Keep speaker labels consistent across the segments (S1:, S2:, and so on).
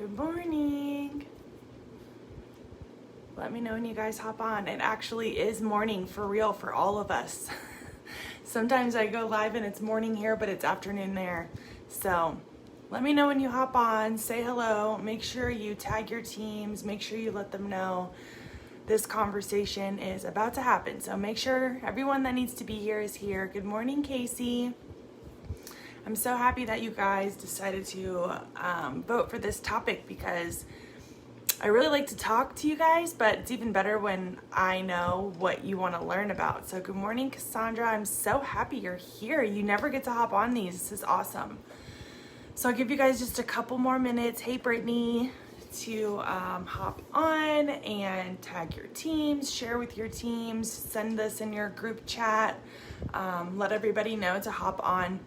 S1: Good morning. Let me know when you guys hop on. It actually is morning for real for all of us. Sometimes I go live and it's morning here, but it's afternoon there. So let me know when you hop on, say hello, make sure you tag your teams, make sure you let them know this conversation is about to happen. So make sure everyone that needs to be here is here. Good morning, Casey. I'm so happy that you guys decided to vote for this topic because I really like to talk to you guys, but it's even better when I know what you want to learn about. So good morning, Cassandra. I'm so happy you're here. You never get to hop on these. This is awesome. So I'll give you guys just a couple more minutes. Hey, Brittany, to hop on and tag your teams, share with your teams, send this in your group chat. Let everybody know to hop on.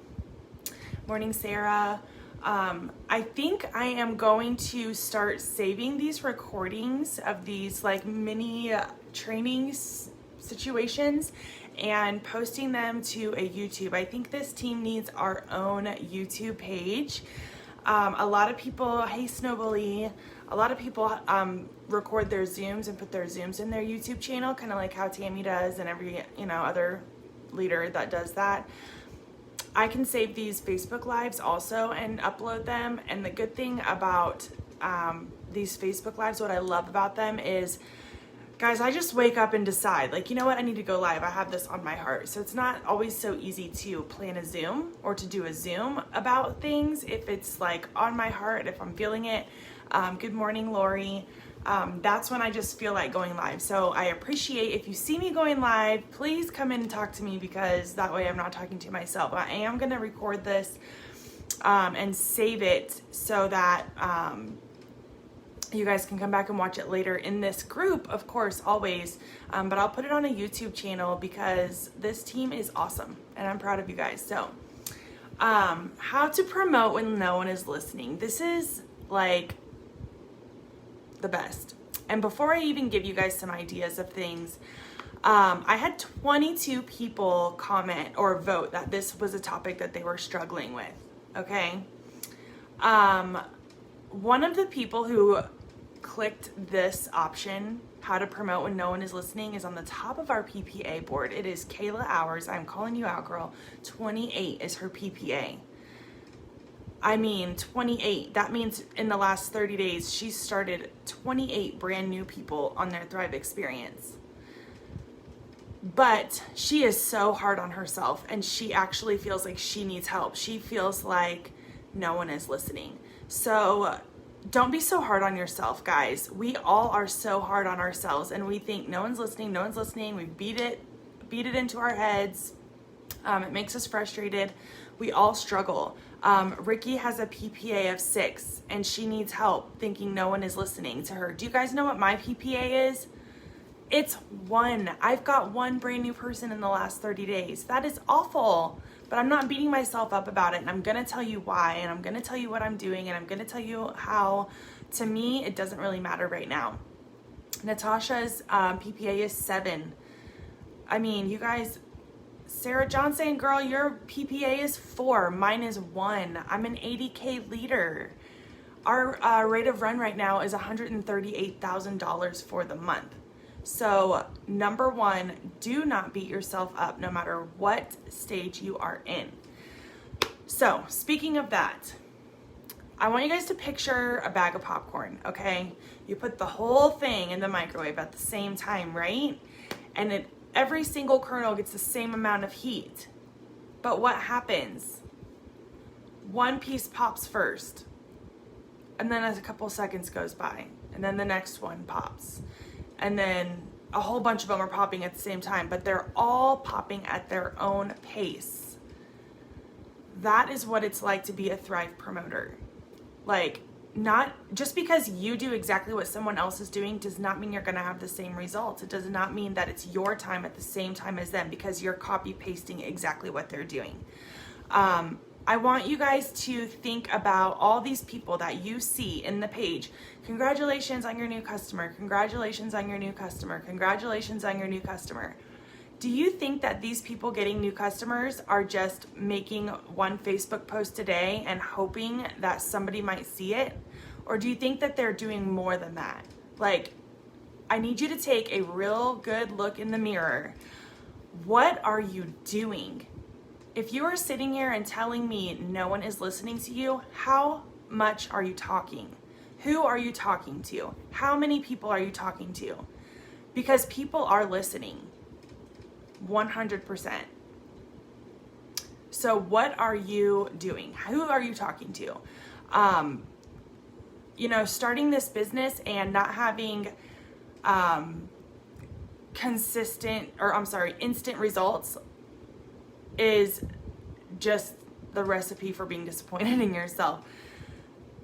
S1: Morning, Sarah. I think I am going to start saving these recordings of these like mini training situations and posting them to a YouTube. I think this team needs our own YouTube page. A lot of people, hey Snowbally, a lot of people record their Zooms and put their Zooms in their YouTube channel, kind of like how Tammy does and every other leader that does that. I can save these Facebook Lives also and upload them. And the good thing about these Facebook Lives, what I love about them is, guys, I just wake up and decide, like, you know what, I need to go live. I have this on my heart. So it's not always so easy to plan a Zoom or to do a Zoom about things if it's like on my heart, if I'm feeling it. Good morning, Lori. That's when I just feel like going live. So I appreciate if you see me going live, please come in and talk to me because that way I'm not talking to myself. I am going to record this and save it so that you guys can come back and watch it later in this group, of course, always. But I'll put it on a YouTube channel because this team is awesome and I'm proud of you guys. So how to promote when no one is listening. This is like the best. And before I even give you guys some ideas of things, I had 22 people comment or vote that this was a topic that they were struggling with. Okay. One of the people who clicked this option, how to promote when no one is listening, is on the top of our PPA board. It is Kayla Hours. I'm calling you out, girl. 28 is her PPA. I mean, 28. That means in the last 30 days, she started 28 brand new people on their Thrive experience. But she is so hard on herself and she actually feels like she needs help. She feels like no one is listening. So don't be so hard on yourself, guys. We all are so hard on ourselves and we think no one's listening, no one's listening. We beat it into our heads. It makes us frustrated. We all struggle. Ricky has a PPA of 6 and she needs help thinking no one is listening to her. Do you guys know what my PPA is? It's 1. I've got 1 brand new person in the last 30 days. That is awful, but I'm not beating myself up about it. And I'm going to tell you why, and I'm going to tell you what I'm doing, and I'm going to tell you how, to me, it doesn't really matter right now. Natasha's PPA is 7. I mean, you guys, Sarah Johnson, girl, your PPA is 4. Mine is 1. I'm an 80K leader. Our rate of run right now is $138,000 for the month. So number 1, do not beat yourself up no matter what stage you are in. So speaking of that, I want you guys to picture a bag of popcorn, okay? You put the whole thing in the microwave at the same time, right? And every single kernel gets the same amount of heat. But what happens? One piece pops first, and then as a couple seconds goes by, and then the next one pops. And then a whole bunch of them are popping at the same time, but they're all popping at their own pace. That is what it's like to be a Thrive promoter. Like, not just because you do exactly what someone else is doing does not mean you're going to have the same results. It does not mean that it's your time at the same time as them because you're copy pasting exactly what they're doing. I want you guys to think about all these people that you see in the page. Congratulations on your new customer. Congratulations on your new customer. Congratulations on your new customer. Do you think that these people getting new customers are just making one Facebook post a day and hoping that somebody might see it? Or do you think that they're doing more than that? Like, I need you to take a real good look in the mirror. What are you doing? If you are sitting here and telling me no one is listening to you, how much are you talking? Who are you talking to? How many people are you talking to? Because people are listening, 100%. So what are you doing? Who are you talking to? Starting this business and not having instant results is just the recipe for being disappointed in yourself.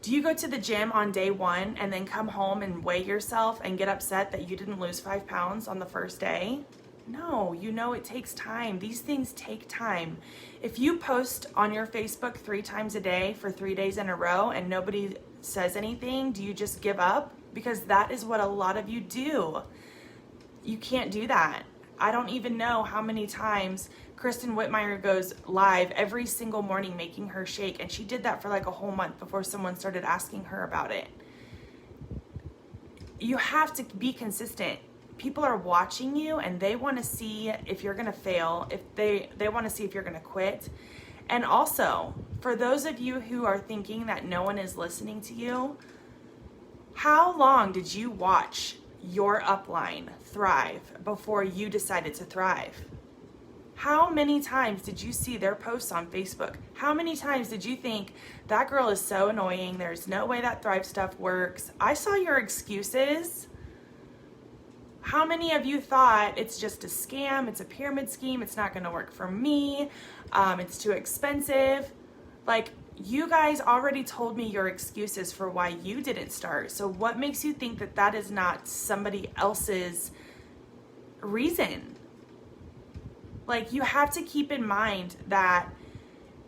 S1: Do you go to the gym on day one and then come home and weigh yourself and get upset that you didn't lose 5 pounds on the first day? No, it takes time. These things take time. If you post on your Facebook 3 times a day for 3 days in a row and nobody says anything, do you just give up? Because that is what a lot of you do. You can't do that. I don't even know how many times Kristen Whitmire goes live every single morning making her shake, and she did that for like a whole month before someone started asking her about it. You have to be consistent. People are watching you and they want to see if you're going to fail, if they want to see if you're going to quit. And also, for those of you who are thinking that no one is listening to you, how long did you watch your upline thrive before you decided to thrive? How many times did you see their posts on Facebook? How many times did you think, that girl is so annoying, there's no way that Thrive stuff works? I saw your excuses. How many of you thought it's just a scam, it's a pyramid scheme, it's not going to work for me, it's too expensive? Like, you guys already told me your excuses for why you didn't start. So what makes you think that that is not somebody else's reason? Like, you have to keep in mind that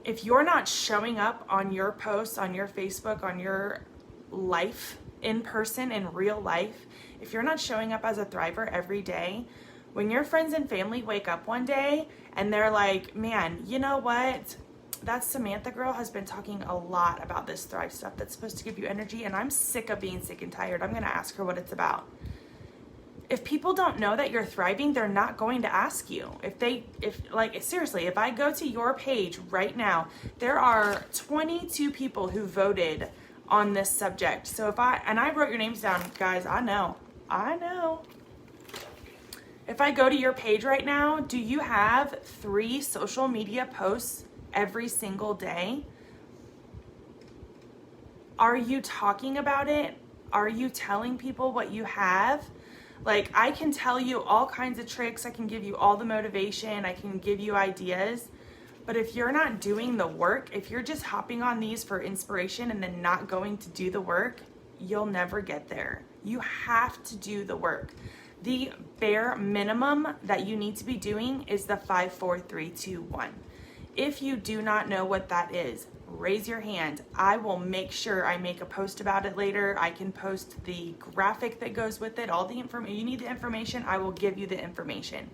S1: if you're not showing up on your posts, on your Facebook, on your life, in person, in real life, if you're not showing up as a thriver every day, when your friends and family wake up one day and they're like, man, you know what? That Samantha girl has been talking a lot about this Thrive stuff that's supposed to give you energy, and I'm sick of being sick and tired. I'm going to ask her what it's about. If people don't know that you're thriving, they're not going to ask you. Seriously, if I go to your page right now, there are 22 people who voted on this subject. So I wrote your names down, guys. I know. If I go to your page right now, do you have 3 social media posts every single day? Are you talking about it? Are you telling people what you have? Like, I can tell you all kinds of tricks. I can give you all the motivation. I can give you ideas. But if you're not doing the work, if you're just hopping on these for inspiration and then not going to do the work, you'll never get there. You have to do the work. The bare minimum that you need to be doing is the 5, 4, 3, 2, 1. If you do not know what that is, raise your hand. I will make sure I make a post about it later. I can post the graphic that goes with it, all the information. You need the information, I will give you the information.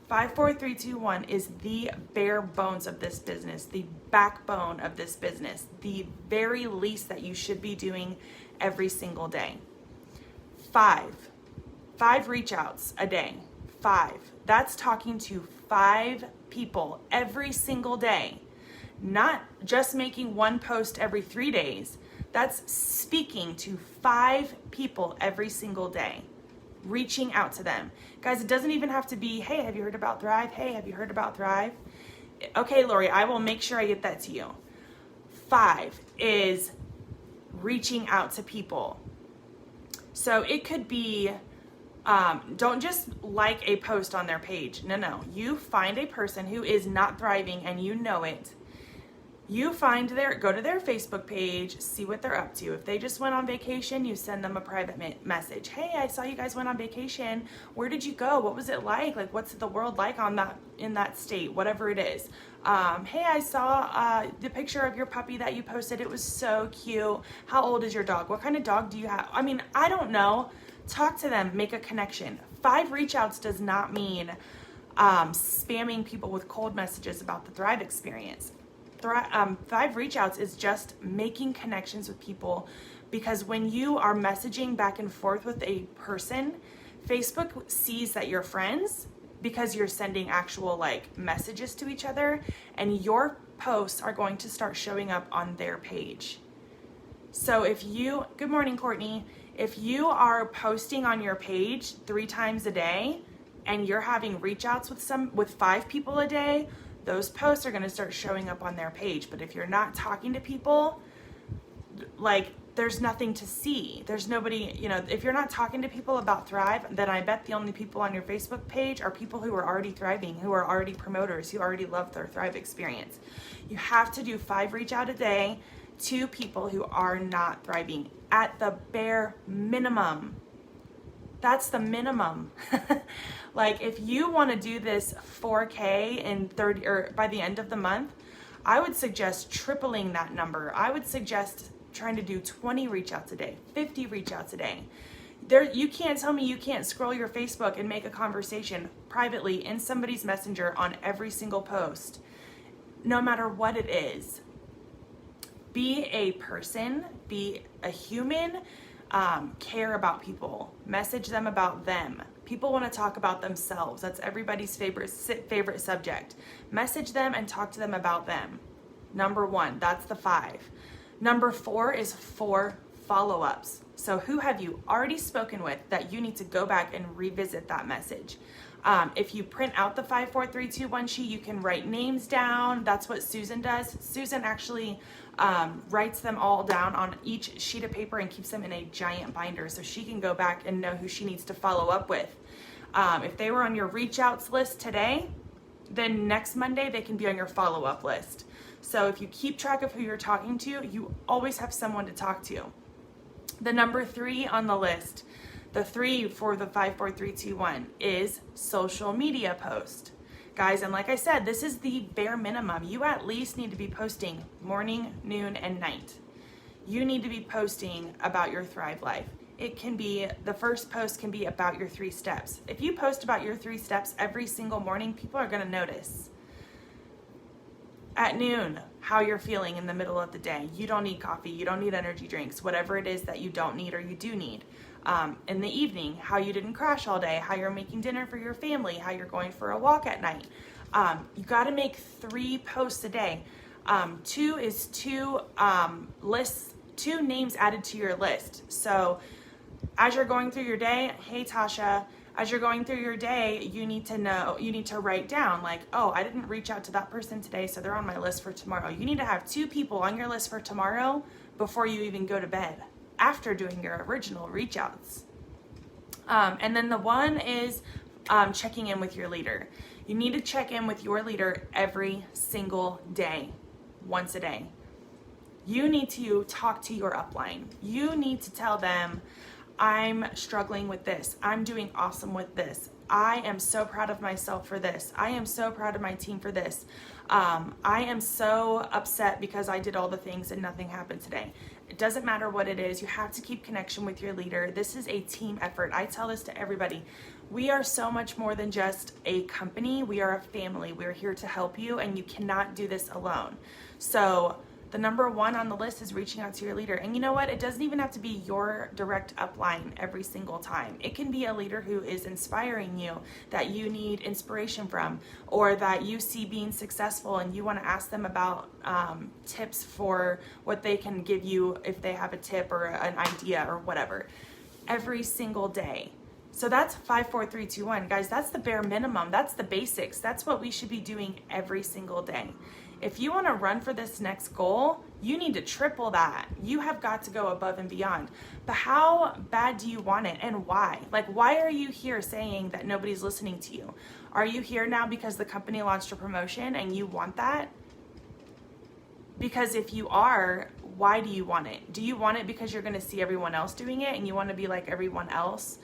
S1: 5, 4, 3, 2, 1 is the bare bones of this business, the backbone of this business, the very least that you should be doing every single day. 5 reach outs a day. 5. That's talking to 5 people every single day. Not just making one post every 3 days. That's speaking to 5 people every single day. Reaching out to them. Guys, it doesn't even have to be, hey, have you heard about Thrive? Hey, have you heard about Thrive? Okay, Lori, I will make sure I get that to you. 5 is reaching out to people. So it could be, don't just like a post on their page. No. You find a person who is not thriving and you know it. You go to their Facebook page, see what they're up to. If they just went on vacation, you send them a private message. Hey, I saw you guys went on vacation. Where did you go? What was it like? Like, what's the world like in that state? Whatever it is. Hey, I saw the picture of your puppy that you posted. It was so cute. How old is your dog? What kind of dog do you have? I mean, I don't know. Talk to them. Make a connection. 5 reach outs does not mean spamming people with cold messages about the Thrive experience. 5 reach outs is just making connections with people, because when you are messaging back and forth with a person, Facebook sees that you're friends because you're sending actual like messages to each other, and your posts are going to start showing up on their page. So if you, good morning, Courtney, if you are posting on your page 3 times a day and you're having reach outs with 5 people a day, those posts are going to start showing up on their page. But if you're not talking to people, like, there's nothing to see. There's nobody, if you're not talking to people about Thrive, then I bet the only people on your Facebook page are people who are already thriving, who are already promoters, who already love their Thrive experience. You have to do 5 reach out a day to people who are not thriving at the bare minimum. That's the minimum. Like, if you want to do this 4K in 30 or by the end of the month, I would suggest tripling that number. I would suggest trying to do 20 reach outs a day, 50 reach outs a day. You can't tell me you can't scroll your Facebook and make a conversation privately in somebody's messenger on every single post, no matter what it is. Be a person, be a human, care about people, message them about them. People want to talk about themselves. That's everybody's favorite subject. Message them and talk to them about them. Number 1, that's the 5. Number 4 is 4 follow-ups. So who have you already spoken with that you need to go back and revisit that message? If you print out the 5, 4, 3, 2, 1 sheet, you can write names down. That's what Susan does. Susan actually writes them all down on each sheet of paper and keeps them in a giant binder so she can go back and know who she needs to follow up with. If they were on your reach outs list today, then next Monday they can be on your follow-up list. So if you keep track of who you're talking to, you always have someone to talk to. The number 3 on the list, the 3 for the 5, 4, 3, 2, 1 is social media post. Guys, and like I said, this is the bare minimum. You at least need to be posting morning, noon, and night. You need to be posting about your Thrive life. It can be, the first post can be about your 3 steps. If you post about your 3 steps every single morning, people are going to notice. At noon, how you're feeling in the middle of the day. You don't need coffee, you don't need energy drinks, whatever it is that you don't need or you do need. In the evening, how you didn't crash all day, how you're making dinner for your family, how you're going for a walk at night. You got to make 3 posts a day. 2 is 2 lists, 2 names added to your list. So as you're going through your day, hey Tasha, as you're going through your day, you need to write down like, oh, I didn't reach out to that person today, so they're on my list for tomorrow. You need to have 2 people on your list for tomorrow before you even go to bed, after doing your original reach outs. And then the 1 is checking in with your leader. You need to check in with your leader every single day, once a day. You need to talk to your upline. You need to tell them, I'm struggling with this. I'm doing awesome with this. I am so proud of myself for this. I am so proud of my team for this. I am so upset because I did all the things and nothing happened today. It doesn't matter what it is. You have to keep connection with your leader. This is a team effort. I tell this to everybody. We are so much more than just a company. We are a family. We're here to help you, and you cannot do this alone. So the number 1 on the list is reaching out to your leader. And you know what? It doesn't even have to be your direct upline every single time. It can be a leader who is inspiring you, that you need inspiration from, or that you see being successful and you want to ask them about tips for what they can give you if they have a tip or an idea or whatever. Every single day. So that's 5, 4, 3, 2, 1. Guys, that's the bare minimum. That's the basics. That's what we should be doing every single day. If you want to run for this next goal, you need to triple that. You have got to go above and beyond. But how bad do you want it, and why? Like, why are you here saying that nobody's listening to you? Are you here now because the company launched a promotion and you want that? Because if you are, why do you want it? Do you want it because you're going to see everyone else doing it and you want to be like everyone else?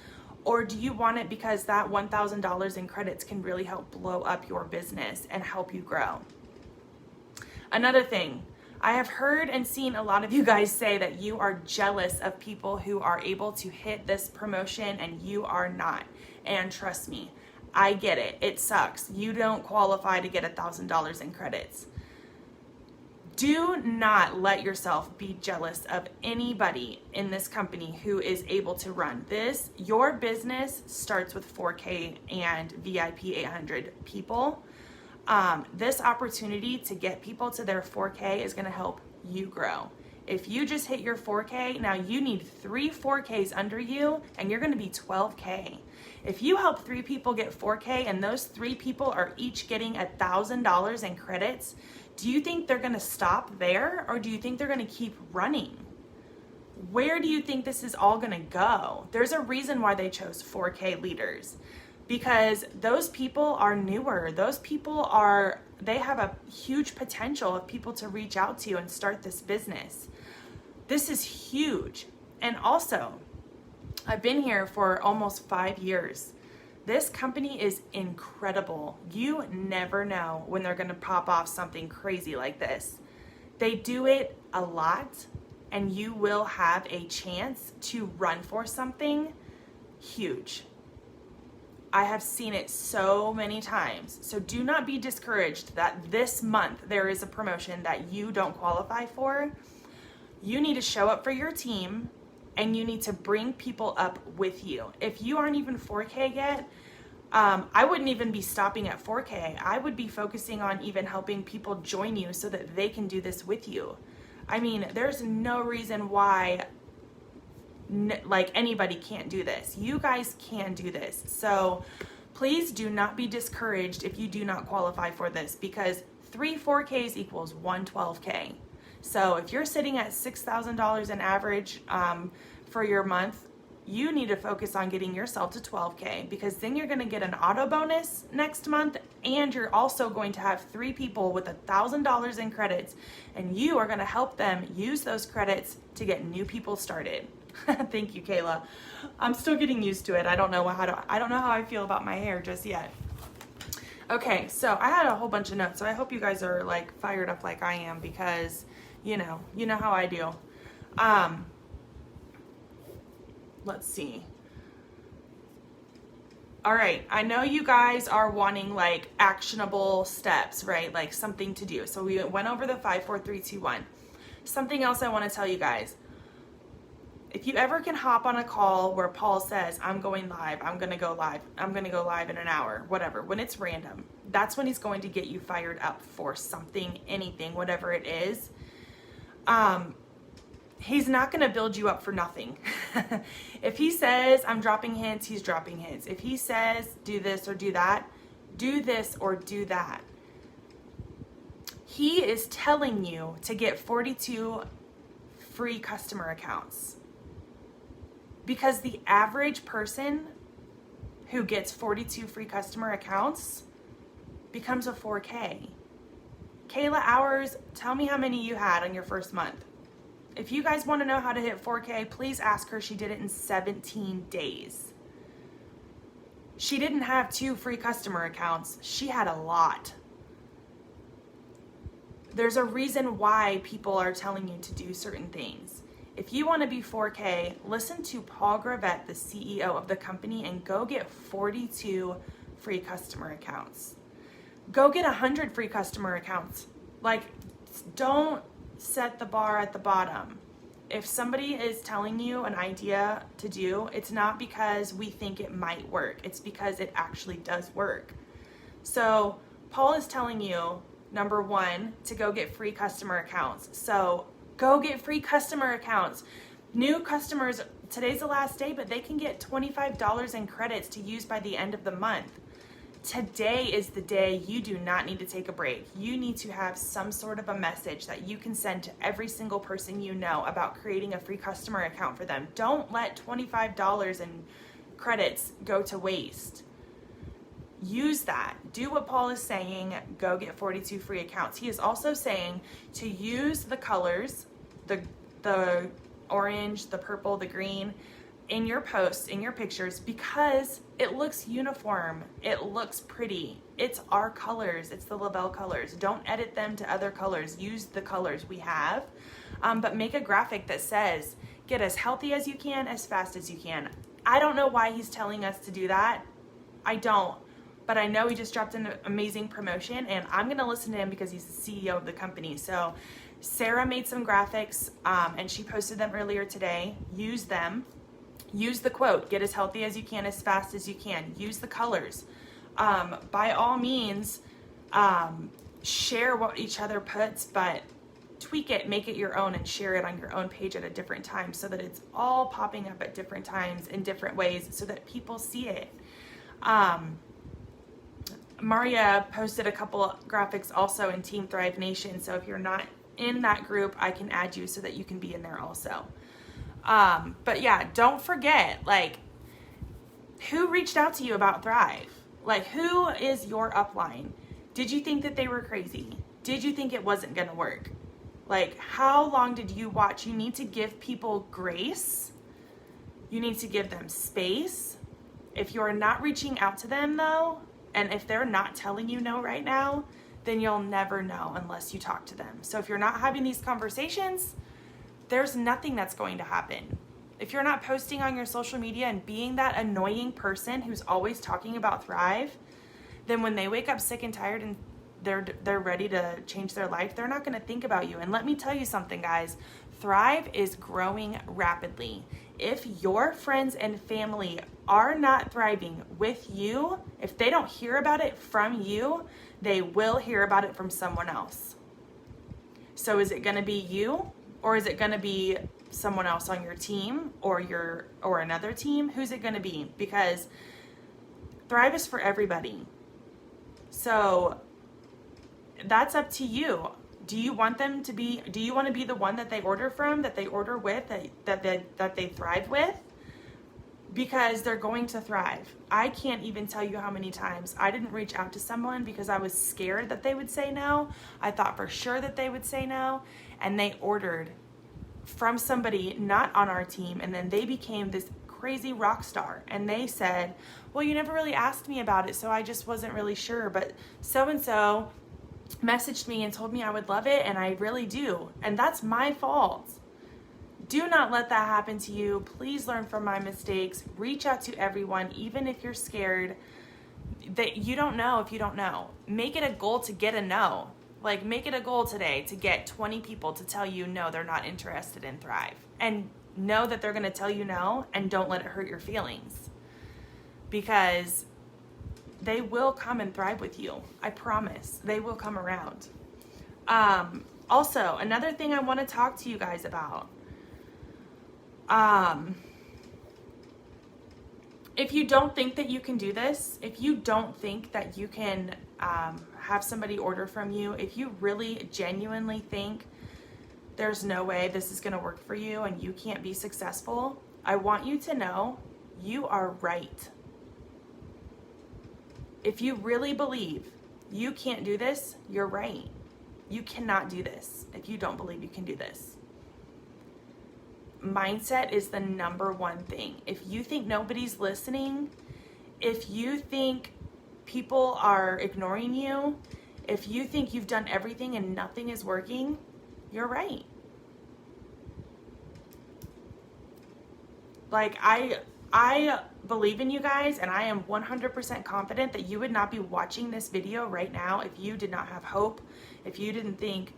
S1: Or do you want it because that $1,000 in credits can really help blow up your business and help you grow? Another thing, I have heard and seen a lot of you guys say that you are jealous of people who are able to hit this promotion and you are not. And trust me, I get it. It sucks. You don't qualify to get $1,000 in credits. Do not let yourself be jealous of anybody in this company who is able to run this. Your business starts with 4K and VIP 800 people. This opportunity to get people to their 4K is going to help you grow. If you just hit your 4K, now you need 3 4Ks under you and you're going to be 12K. If you help 3 people get 4K and those 3 people are each getting $1,000 in credits, do you think they're going to stop there, or do you think they're going to keep running? Where do you think this is all going to go? There's a reason why they chose 4K leaders, because those people are newer. Those people they have a huge potential of people to reach out to and start this business. This is huge. And also, I've been here for almost 5 years. This company is incredible. You never know when they're going to pop off something crazy like this. They do it a lot, and you will have a chance to run for something huge. I have seen it so many times. So do not be discouraged that this month there is a promotion that you don't qualify for. You need to show up for your team, and you need to bring people up with you. If you aren't even 4K yet, I wouldn't even be stopping at 4K. I would be focusing on even helping people join you so that they can do this with you. I mean, there's no reason why like anybody can't do this. You guys can do this. So please do not be discouraged if you do not qualify for this, because 3 4Ks equals 1 12K. So if you're sitting at $6,000 in average for your month, you need to focus on getting yourself to 12K, because then you're going to get an auto bonus next month, and you're also going to have 3 people with $1,000 in credits, and you are going to help them use those credits to get new people started. Thank you, Kayla. I'm still getting used to it. I don't know how I feel about my hair just yet. Okay, so I had a whole bunch of notes, so I hope you guys are like fired up like I am, because you know how I do. Let's see. All right, I know you guys are wanting like actionable steps, right? Like something to do. So we went over the 5, 4, 3, 2, 1. Something else I want to tell you guys. If you ever can hop on a call where Paul says, I'm going live, I'm going to go live in an hour, whatever, when it's random, that's when he's going to get you fired up for something, anything, whatever it is. He's not going to build you up for nothing. If he says, I'm dropping hints, he's dropping hints. If he says, do this or do that, do this or do that. He is telling you to get 42 free customer accounts, because the average person who gets 42 free customer accounts becomes a 4K. Kayla Hours, tell me how many you had on your first month. If you guys want to know how to hit 4K, please ask her. She did it in 17 days. She didn't have 2 free customer accounts. She had a lot. There's a reason why people are telling you to do certain things. If you want to be 4K, listen to Paul Gravett, the CEO of the company, and go get 42 free customer accounts. Go get 100 free customer accounts. Like, don't set the bar at the bottom. If somebody is telling you an idea to do, it's not because we think it might work. It's because it actually does work. So Paul is telling you, number 1, to go get free customer accounts. So go get free customer accounts. New customers, today's the last day, but they can get $25 in credits to use by the end of the month. Today is the day you do not need to take a break. You need to have some sort of a message that you can send to every single person you know about creating a free customer account for them. Don't let $25 in credits go to waste. Use that. Do what Paul is saying. Go get 42 free accounts. He is also saying to use the colors, the orange, the purple, the green, in your posts, in your pictures, because it looks uniform. It looks pretty. It's our colors. It's the LaBelle colors. Don't edit them to other colors. Use the colors we have, but make a graphic that says, get as healthy as you can, as fast as you can. I don't know why he's telling us to do that. I don't. But I know he just dropped an amazing promotion, and I'm going to listen to him because he's the CEO of the company. So Sarah made some graphics and she posted them earlier today. Use them. Use the quote, get as healthy as you can, as fast as you can. Use the colors. By all means, share what each other puts, but tweak it, make it your own, and share it on your own page at a different time so that it's all popping up at different times in different ways so that people see it. Maria posted a couple graphics also in Team Thrive Nation, so if you're not in that group, I can add you so that you can be in there also. But yeah, don't forget, like, who reached out to you about Thrive? Like, who is your upline? Did you think that they were crazy? Did you think it wasn't going to work? Like, how long did you watch? You need to give people grace. You need to give them space. If you're not reaching out to them, though, and if they're not telling you no right now, then you'll never know unless you talk to them. So if you're not having these conversations, there's nothing that's going to happen. If you're not posting on your social media and being that annoying person who's always talking about Thrive, then when they wake up sick and tired and they're ready to change their life, they're not going to think about you. And let me tell you something, guys. Thrive is growing rapidly. If your friends and family are not thriving with you, if they don't hear about it from you, they will hear about it from someone else. So is it going to be you, or is it going to be someone else on your team or another team? Who's it going to be? Because Thrive is for everybody. So that's up to you. Do you want to be the one that they order from, that they order with, that they thrive with? Because they're going to thrive. I can't even tell you how many times I didn't reach out to someone because I was scared that they would say no. I thought for sure that they would say no, and they ordered from somebody not on our team, and then they became this crazy rock star, and they said, well, you never really asked me about it, so I just wasn't really sure, but so-and-so messaged me and told me I would love it, and I really do, and that's my fault. Do not let that happen to you. Please learn from my mistakes. Reach out to everyone, even if you're scared that you don't know. If you don't know, make it a goal to get a no. Like, make it a goal today to get 20 people to tell you no, they're not interested in Thrive, and know that they're going to tell you no, and don't let it hurt your feelings, because they will come and thrive with you. I promise they will come around. Also, another thing I want to talk to you guys about. If you don't think that you can do this, if you don't think that you can have somebody order from you, if you really genuinely think there's no way this is going to work for you and you can't be successful, I want you to know you are right. If you really believe you can't do this, you're right. You cannot do this if you don't believe you can do this. Mindset is the number one thing. If you think nobody's listening, if you think people are ignoring you, if you think you've done everything and nothing is working, you're right. Like, I believe in you guys, and I am 100% confident that you would not be watching this video right now if you did not have hope, if you didn't think,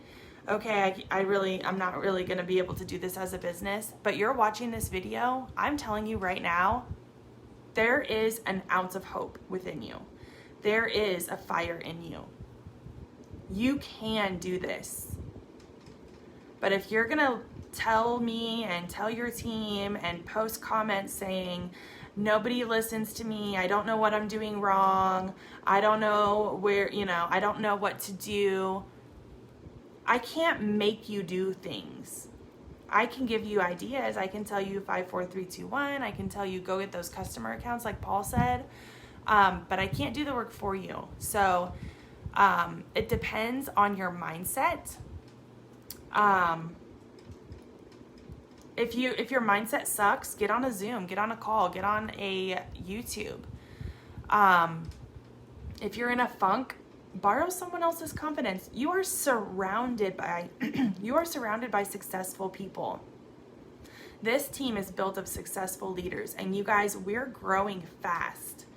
S1: okay, I'm not really going to be able to do this as a business. But you're watching this video, I'm telling you right now, there is an ounce of hope within you. There is a fire in you. You can do this. But if you're going to tell me and tell your team and post comments saying, nobody listens to me, I don't know what I'm doing wrong, I don't know where, I don't know what to do, I can't make you do things. I can give you ideas. I can tell you 5, 4, 3, 2, 1. I can tell you go get those customer accounts like Paul said. But I can't do the work for you. So it depends on your mindset. If your mindset sucks, get on a Zoom, get on a call, get on a YouTube. If you're in a funk, borrow someone else's confidence. You are surrounded by successful people. This team is built of successful leaders, and you guys, we're growing fast.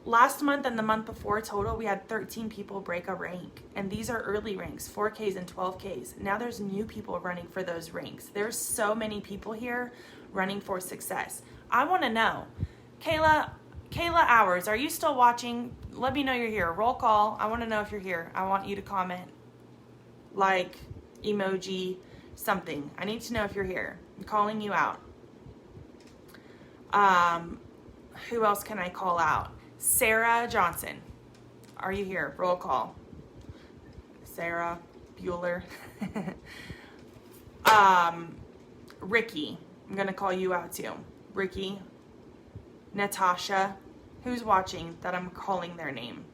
S1: Last month and the month before total, we had 13 people break a rank. And these are early ranks, 4Ks and 12Ks. Now there's new people running for those ranks. There's so many people here running for success. I want to know, Kayla Hours, are you still watching? Let me know you're here. Roll call. I want to know if you're here. I want you to comment, like, emoji, something. I need to know if you're here. I'm calling you out. Who else can I call out? Sarah Johnson. Are you here? Roll call. Sarah Bueller. Ricky. I'm going to call you out too. Ricky. Natasha. Who's watching that I'm calling their name?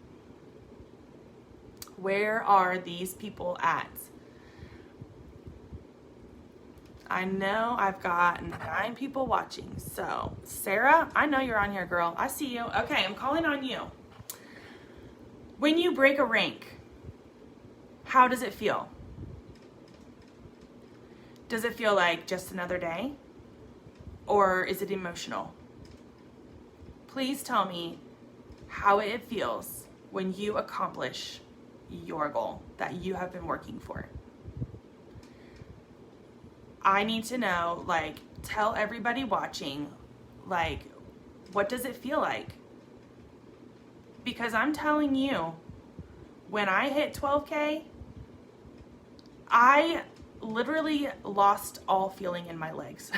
S1: Where are these people at? I know I've got 9 people watching. So, Sarah, I know you're on here, girl. I see you. Okay, I'm calling on you. When you break a rank, how does it feel? Does it feel like just another day? Or is it emotional? Please tell me how it feels when you accomplish your goal that you have been working for. I need to know, like, tell everybody watching, like, what does it feel like? Because I'm telling you, when I hit 12K, I literally lost all feeling in my legs.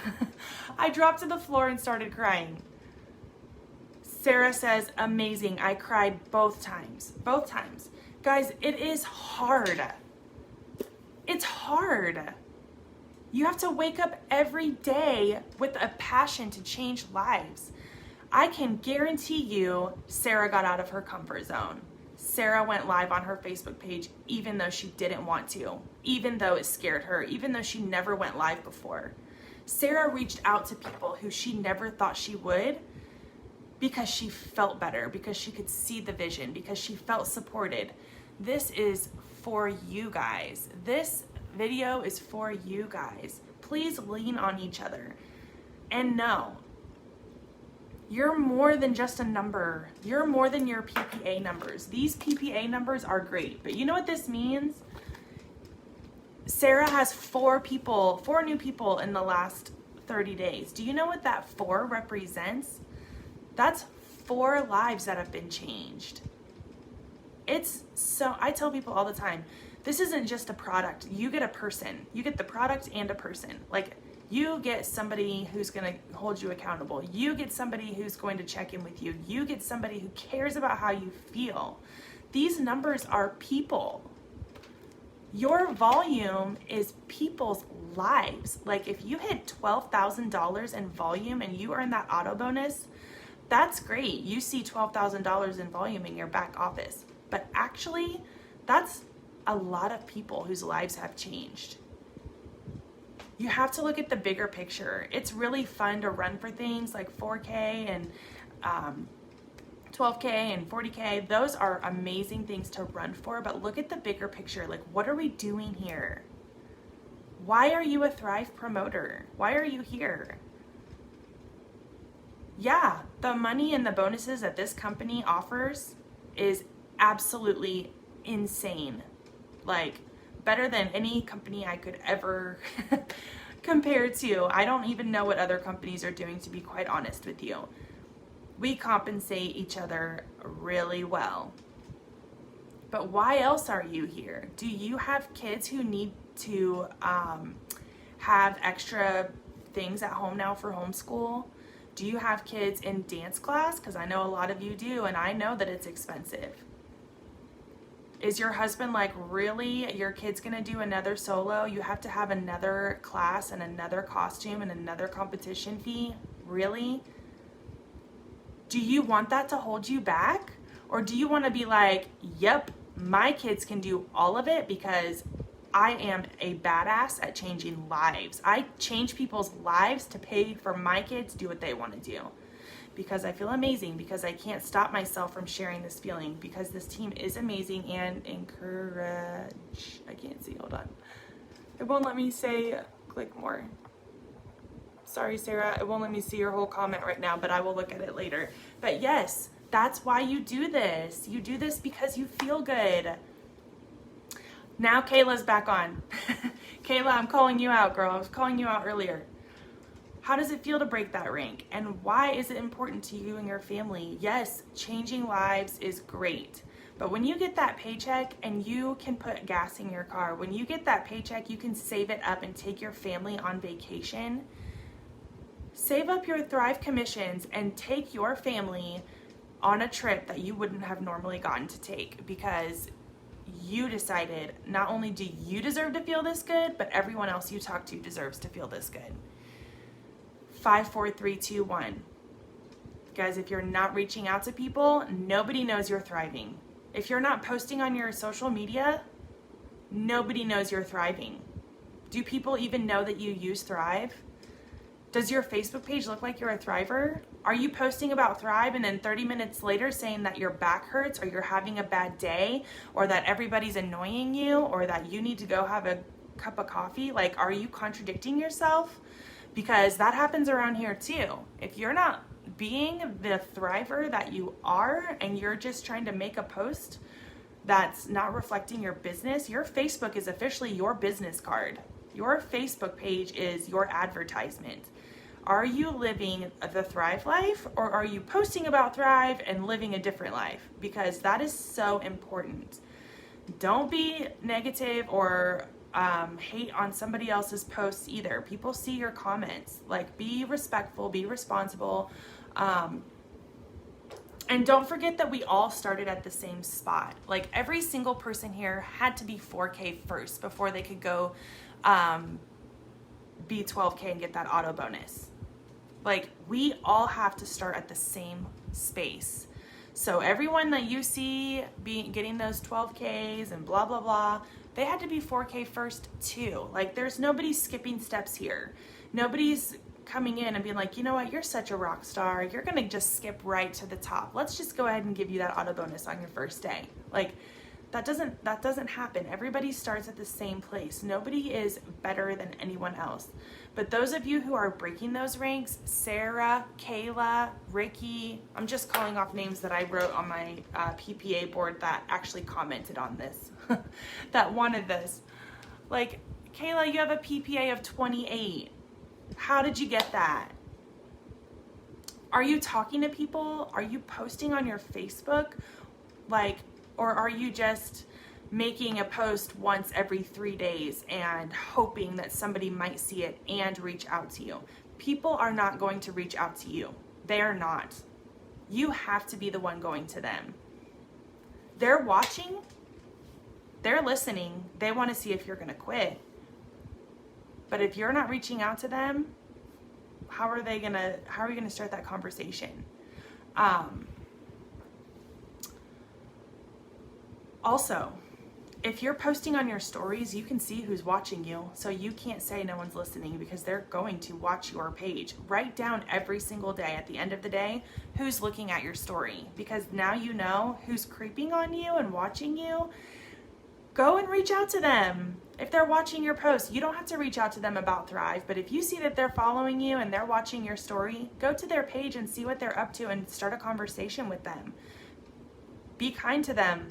S1: I dropped to the floor and started crying. Sarah says, amazing. I cried both times. Both times. Guys, it is hard. It's hard. You have to wake up every day with a passion to change lives. I can guarantee you Sarah got out of her comfort zone. Sarah went live on her Facebook page even though she didn't want to, even though it scared her, even though she never went live before. Sarah reached out to people who she never thought she would because she felt better, because she could see the vision, because she felt supported. This is for you guys. This video is for you guys. Please lean on each other and know you're more than just a number. You're more than your PPA numbers. These PPA numbers are great, but you know what this means? Sarah has 4 new people in the last 30 days. Do you know what that 4 represents? That's 4 lives that have been changed. It's so, I tell people all the time, this isn't just a product. You get a person. You get the product and a person. Like, you get somebody who's going to hold you accountable. You get somebody who's going to check in with you. You get somebody who cares about how you feel. These numbers are people. Your volume is people's lives. Like, if you hit $12,000 in volume and you earn that auto bonus, that's great. You see $12,000 in volume in your back office. But actually, that's a lot of people whose lives have changed. You have to look at the bigger picture. It's really fun to run for things like 4K and 12K and 40K. Those are amazing things to run for, but look at the bigger picture. Like, what are we doing here? Why are you a Thrive promoter? Why are you here? Yeah, the money and the bonuses that this company offers is absolutely insane. Like, better than any company I could ever compare to. I don't even know what other companies are doing, to be quite honest with you. We compensate each other really well. But why else are you here? Do you have kids who need to have extra things at home now for homeschool? Do you have kids in dance class? Because I know a lot of you do, and I know that it's expensive. Is your husband like, really? Your kid's gonna do another solo? You have to have another class and another costume and another competition fee? Really? Do you want that to hold you back? Or do you want to be like, yep, my kids can do all of it because I am a badass at changing lives. I change people's lives to pay for my kids to do what they want to do. Because I feel amazing, because I can't stop myself from sharing this feeling, because this team is amazing and encourage. I can't see, hold on. It won't let me say, click more. Sorry, Sarah, it won't let me see your whole comment right now, but I will look at it later. But yes, That's why you do this. You do this because you feel good. Now Kayla's back on. Kayla, I'm calling you out, girl. I was calling you out earlier. How does it feel to break that rank? And why is it important to you and your family? Yes, changing lives is great. But when you get that paycheck and you can put gas in your car, when you get that paycheck, you can save it up and take your family on vacation. Save up your Thrive commissions and take your family on a trip that you wouldn't have normally gotten to take, because you decided not only do you deserve to feel this good, but everyone else you talk to deserves to feel this good. 5, 4, 3, 2, 1. Guys, if you're not reaching out to people, nobody knows you're thriving. If you're not posting on your social media, nobody knows you're thriving. Do people even know that you use Thrive? Does your Facebook page look like you're a thriver? Are you posting about Thrive and then 30 minutes later saying that your back hurts, or you're having a bad day, or that everybody's annoying you, or that you need to go have a cup of coffee? Like, are you contradicting yourself? Because that happens around here too. If you're not being the thriver that you are, and you're just trying to make a post that's not reflecting your business, your Facebook is officially your business card. Your Facebook page is your advertisement. Are you living the Thrive life, or are you posting about Thrive and living a different life? Because that is so important. Don't be negative or hate on somebody else's posts either. People see your comments. Like, be respectful, be responsible. And don't forget that we all started at the same spot. Like, every single person here had to be 4K first before they could go be 12K and get that auto bonus. Like, we all have to start at the same space. So everyone that you see getting those 12Ks and blah, blah, blah, they had to be 4K first too. Like, there's nobody skipping steps here. Nobody's coming in and being like, you know what, you're such a rock star, you're gonna just skip right to the top. Let's just go ahead and give you that auto bonus on your first day. Like, that doesn't happen. Everybody starts at the same place. Nobody is better than anyone else. But those of you who are breaking those ranks, Sarah, Kayla, Ricky, I'm just calling off names that I wrote on my PPA board that actually commented on this, that wanted this. Like, Kayla, you have a PPA of 28. How did you get that? Are you talking to people? Are you posting on your Facebook? Like, or are you just making a post once every 3 days and hoping that somebody might see it and reach out to you? People are not going to reach out to you. They are not. You have to be the one going to them. They're watching. They're listening. They want to see if you're going to quit. But if you're not reaching out to them, how are you going to start that conversation? Also, if you're posting on your stories, you can see who's watching you. So you can't say no one's listening, because they're going to watch your page. Write down every single day at the end of the day who's looking at your story, because now you know who's creeping on you and watching you. Go and reach out to them. If they're watching your post, you don't have to reach out to them about Thrive, but if you see that they're following you and they're watching your story, go to their page and see what they're up to and start a conversation with them. Be kind to them.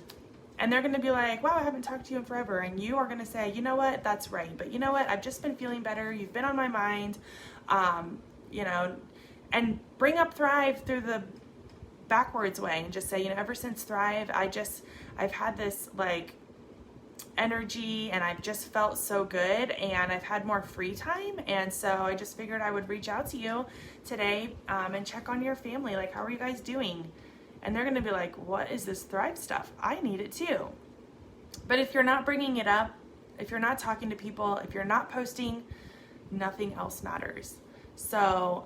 S1: And they're going to be like, wow, I haven't talked to you in forever. And you are going to say, you know what, that's right. But you know what, I've just been feeling better. You've been on my mind, and bring up Thrive through the backwards way and just say, ever since Thrive, I've had this like energy, and I've just felt so good, and I've had more free time. And so I just figured I would reach out to you today and check on your family. Like, how are you guys doing? And they're going to be like, what is this Thrive stuff? I need it too. But if you're not bringing it up, if you're not talking to people, if you're not posting, nothing else matters. So,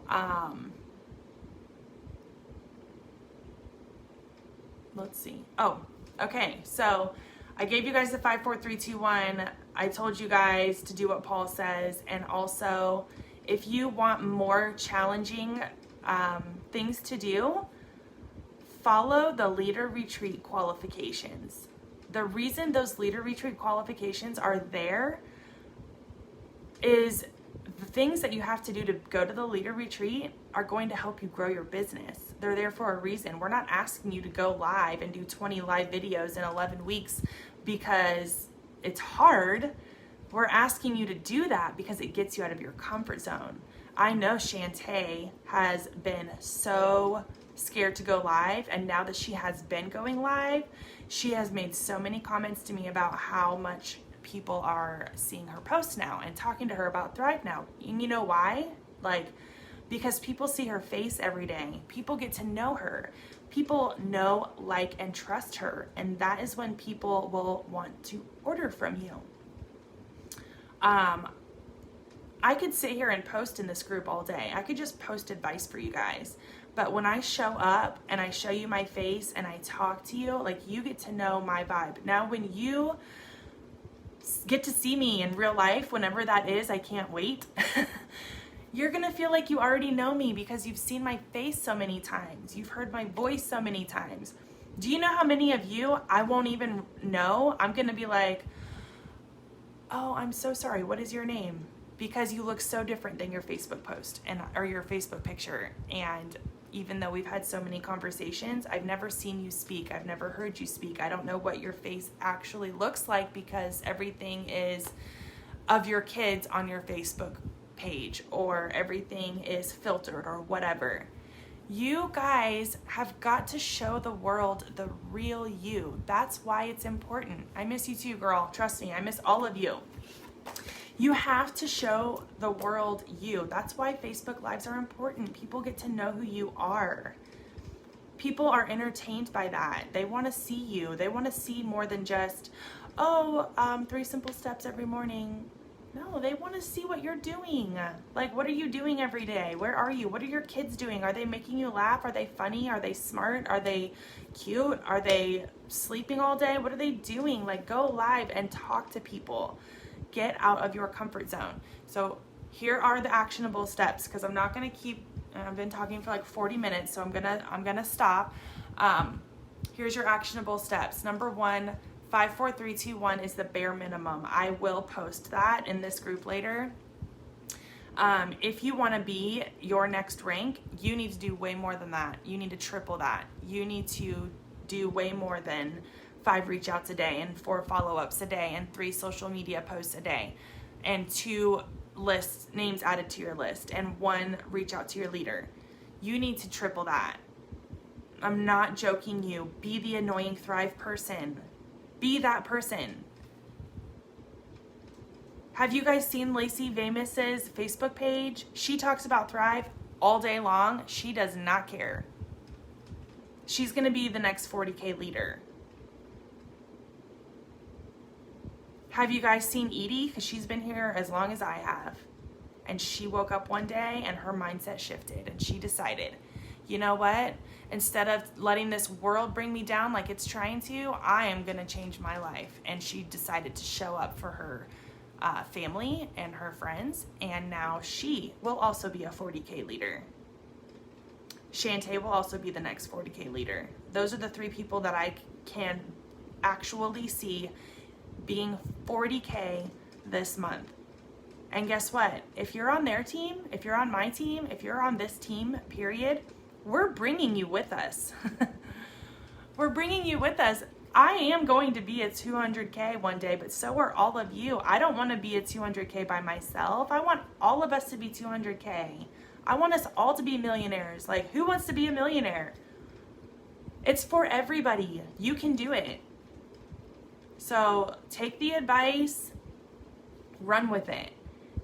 S1: let's see. Oh, okay. So I gave you guys the 5, 4, 3, 2, 1. I told you guys to do what Paul says. And also, if you want more challenging things to do, follow the Leader Retreat qualifications. The reason those Leader Retreat qualifications are there is the things that you have to do to go to the Leader Retreat are going to help you grow your business. They're there for a reason. We're not asking you to go live and do 20 live videos in 11 weeks because it's hard. We're asking you to do that because it gets you out of your comfort zone. I know Shantae has been so scared to go live, and now that she has been going live, she has made so many comments to me about how much people are seeing her post now and talking to her about Thrive now. And you know why? Because people see her face every day. People get to know her. People know, like, and trust her. And that is when people will want to order from you. I could sit here and post in this group all day. I could just post advice for you guys. But when I show up and I show you my face and I talk to you, like, you get to know my vibe. Now, when you get to see me in real life, whenever that is, I can't wait. You're gonna feel like you already know me because you've seen my face so many times. You've heard my voice so many times. Do you know how many of you I won't even know? I'm gonna be like, oh, I'm so sorry, what is your name? Because you look so different than your Facebook post or your Facebook picture. And even though we've had so many conversations, I've never seen you speak. I've never heard you speak. I don't know what your face actually looks like because everything is of your kids on your Facebook page, or everything is filtered or whatever. You guys have got to show the world the real you. That's why it's important. I miss you too, girl. Trust me, I miss all of you. You have to show the world you. That's why Facebook Lives are important. People get to know who you are. People are entertained by that. They want to see you. They want to see more than just, 3 simple steps every morning. No, they want to see what you're doing. Like, what are you doing every day? Where are you? What are your kids doing? Are they making you laugh? Are they funny? Are they smart? Are they cute? Are they sleeping all day? What are they doing? Like, go live and talk to people. Get out of your comfort zone. So here are the actionable steps, because I'm not going to keep, I've been talking for like 40 minutes, so I'm gonna stop. Here's your actionable steps. Number 1, 5, 4, 3, 2, 1 is the bare minimum. I will post that in this group later. If you want to be your next rank, you need to do way more than that. You need to triple that. You need to do way more than 5 reach outs a day and 4 follow-ups a day and 3 social media posts a day and 2 lists, names added to your list, and 1 reach out to your leader. You need to triple that. I'm not joking you. Be the annoying Thrive person. Be that person. Have you guys seen Lacey Vamous's Facebook page? She talks about Thrive all day long. She does not care. She's going to be the next 40K leader. Have you guys seen Edie? Because she's been here as long as I have. And she woke up one day and her mindset shifted and she decided, you know what? Instead of letting this world bring me down like it's trying to, I am going to change my life. And she decided to show up for her family and her friends. And now she will also be a 40K leader. Shantae will also be the next 40K leader. Those are the 3 people that I can actually see being 40K this month. And guess what? If you're on their team, if you're on my team, if you're on this team, period, we're bringing you with us. We're bringing you with us. I am going to be at 200K one day, but so are all of you. I don't want to be at 200K by myself. I want all of us to be 200K. I want us all to be millionaires. Like, who wants to be a millionaire? It's for everybody. You can do it. So take the advice, run with it.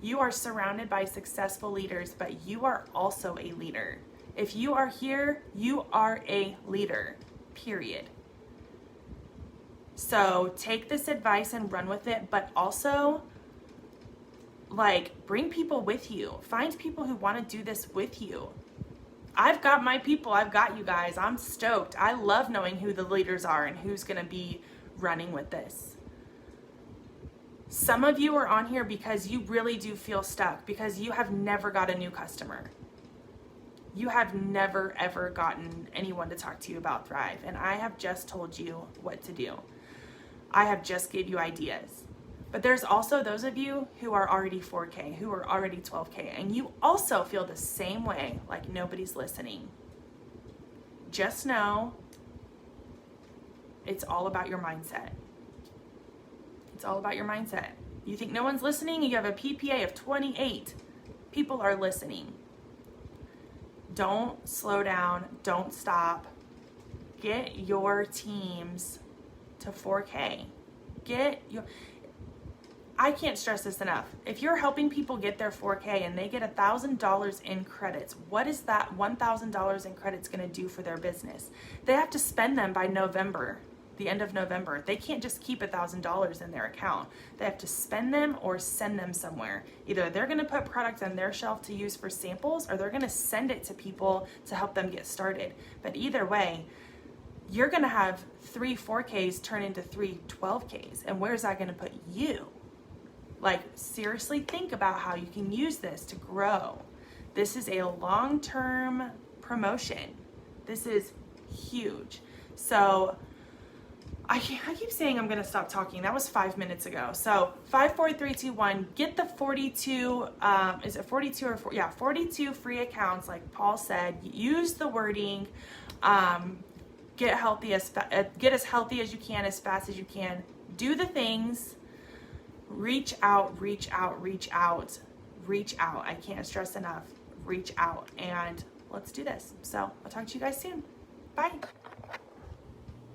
S1: You are surrounded by successful leaders, but you are also a leader. If you are here, you are a leader, period. So take this advice and run with it, but also, like, bring people with you. Find people who want to do this with you. I've got my people. I've got you guys. I'm stoked. I love knowing who the leaders are and who's going to be running with this. Some of you are on here because you really do feel stuck, because you have never got a new customer. You have never ever gotten anyone to talk to you about Thrive, and I have just told you what to do. I have just gave you ideas. But there's also those of you who are already 4K, who are already 12K, and you also feel the same way, like nobody's listening. just know it's all about your mindset. It's all about your mindset. You think no one's listening? You have a PPA of 28. People are listening. Don't slow down. Don't stop. Get your teams to 4K. I can't stress this enough. If you're helping people get their 4K and they get $1,000 in credits, what is that $1,000 in credits going to do for their business? They have to spend them by November, the end of November. They can't just keep $1,000 in their account. They have to spend them or send them somewhere. Either they're going to put products on their shelf to use for samples, or they're going to send it to people to help them get started. But either way, you're going to have 3 4Ks turn into 3 12Ks. And where's that going to put you? Like, seriously, think about how you can use this to grow. This is a long-term promotion. This is huge. So I keep saying I'm going to stop talking. That was 5 minutes ago. So 5, 4, 3, 2, 1. Get the 42, is it 42 or 4? Yeah, 42 free accounts, like Paul said. Use the wording. Get as healthy as you can, as fast as you can. Do the things. Reach out, reach out, reach out, reach out. I can't stress enough. Reach out, and let's do this. So I'll talk to you guys soon. Bye.